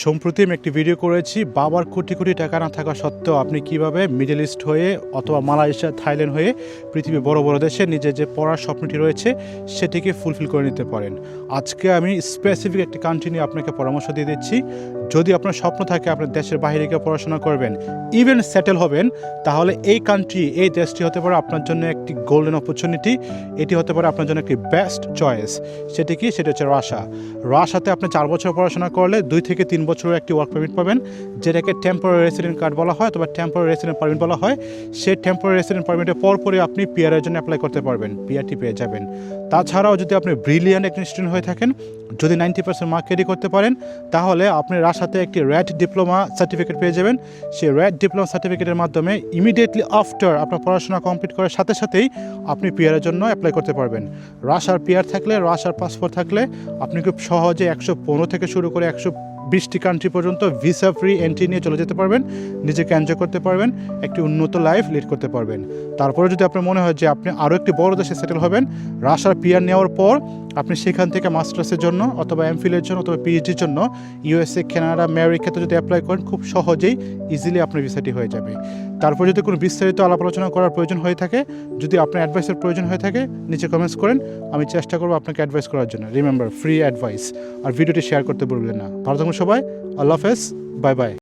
সম্প্রতি আমি একটি ভিডিও করেছি বাবার কোটি কোটি টাকা না থাকা সত্ত্বেও আপনি কিভাবে মিডল ইস্ট হয়ে অথবা মালয়েশিয়া থাইল্যান্ড হয়ে পৃথিবীর বড় বড় দেশে নিজের যে পড়ার স্বপ্নটি রয়েছে সেটিকে ফুলফিল করে নিতে পারেন। আজকে আমি স্পেসিফিক একটি কান্ট্রি নিয়ে আপনাকে পরামর্শ দিয়ে দিচ্ছি। যদি আপনার স্বপ্ন থাকে আপনার দেশের বাইরে গিয়ে পড়াশোনা করবেন, ইভেন সেটেল হবেন, তাহলে এই কান্ট্রি, এই দেশটি হতে পারে আপনার জন্য একটি গোল্ডেন অপরচুনিটি। এটি হতে পারে আপনার জন্য একটি বেস্ট চয়েস। সেটি কি? সেটা হচ্ছে রাশিয়া। রাশিয়াতে আপনি 4 বছর পড়াশোনা করলে 2 থেকে 3 বছরের একটি ওয়ার্ক পারমিট পাবেন, যেটাকে টেম্পোরারি রেসিডেন্ট কার্ড বলা হয় অথবা টেম্পোরারি রেসিডেন্ট পারমিট বলা হয়। সেই টেম্পোরারি রেসিডেন্ট পারমিটের পরপরই আপনি পিআরের জন্য অ্যাপ্লাই করতে পারবেন, পিআরটি পেয়ে যাবেন। তাছাড়াও যদি আপনি ব্রিলিয়ান্ট একজন স্টুডেন্ট হয়ে থাকেন, যদি 90% মার্ক ক্যারি করতে পারেন, তাহলে আপনি রাশিয়াতে একটি র্যাড ডিপ্লোমা সার্টিফিকেট পেয়ে যাবেন। সেই র্যাড ডিপ্লোমা সার্টিফিকেটের মাধ্যমে ইমিডিয়েটলি আফটার আপনার পড়াশোনা কমপ্লিট করার সাথে সাথেই আপনি পিআরের জন্য অ্যাপ্লাই করতে পারবেন। রাশিয়ার পিআর থাকলে, রাশিয়ার পাসপোর্ট থাকলে আপনি খুব সহজে 115 থেকে শুরু করে 120টি কান্ট্রি পর্যন্ত ভিসা ফ্রি এন্ট্রি নিয়ে চলে যেতে পারবেন, নিজেকে এনজয় করতে পারবেন, একটি উন্নত লাইফ লিড করতে পারবেন। তারপরে যদি আপনার মনে হয় যে আপনি আরও একটি বড় দেশে সেটেল হবেন, রাশিয়ার পিআর নেওয়ার পর আপনি সেখান থেকে মাস্টার্সের জন্য অথবা এমফিলের জন্য অথবা পিএইচডির জন্য ইউএসএ, কানাডা, আমেরিকাতে যদি অ্যাপ্লাই করেন, খুব সহজেই ইজিলি আপনার ভিসাটি হয়ে যাবে। তারপর যদি কোনো বিস্তারিত আলাপ আলোচনা করার প্রয়োজন হয়ে থাকে, যদি আপনার অ্যাডভাইসের প্রয়োজন হয়ে থাকে, নিচে কমেন্টস করেন, আমি চেষ্টা করবো আপনাকে অ্যাডভাইস করার জন্য। Remember, free advice. আর ভিডিওটি শেয়ার করতে ভুলবেন না। ভালো থাকুন সবাই। আল্লাহ হাফেজ, বাই বাই।